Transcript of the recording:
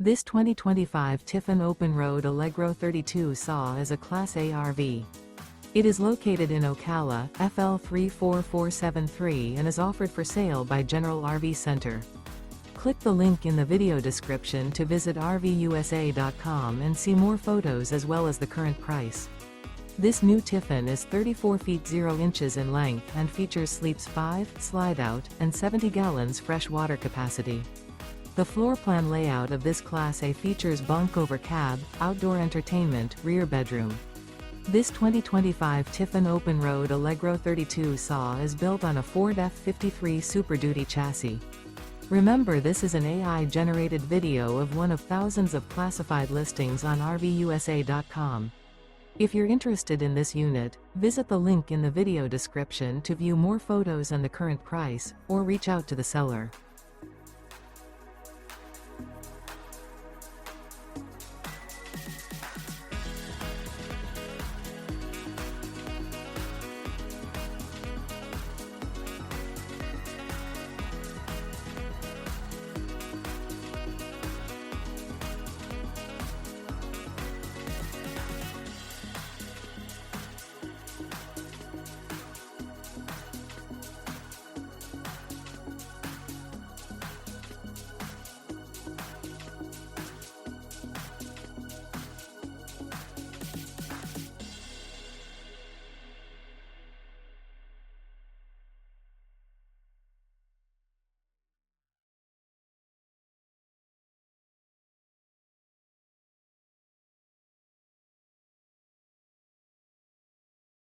This 2025 Tiffin Open Road Allegro 32 SAW is a Class A RV. It is located in Ocala, FL 34473 and is offered for sale by General RV Center. Click the link in the video description to visit RVUSA.com and see more photos as well as the current price. This new Tiffin is 34 feet 0 inches in length and features sleeps 5, Slideout, and 70 gallons fresh water capacity. The floor plan layout of this Class A features bunk over cab, outdoor entertainment, rear bedroom. This 2025 Tiffin Open Road Allegro 32 SAW is built on a Ford F53 Super Duty chassis. Remember, this is an AI-generated video of one of thousands of classified listings on RVUSA.com. If you're interested in this unit, visit the link in the video description to view more photos and the current price, or reach out to the seller.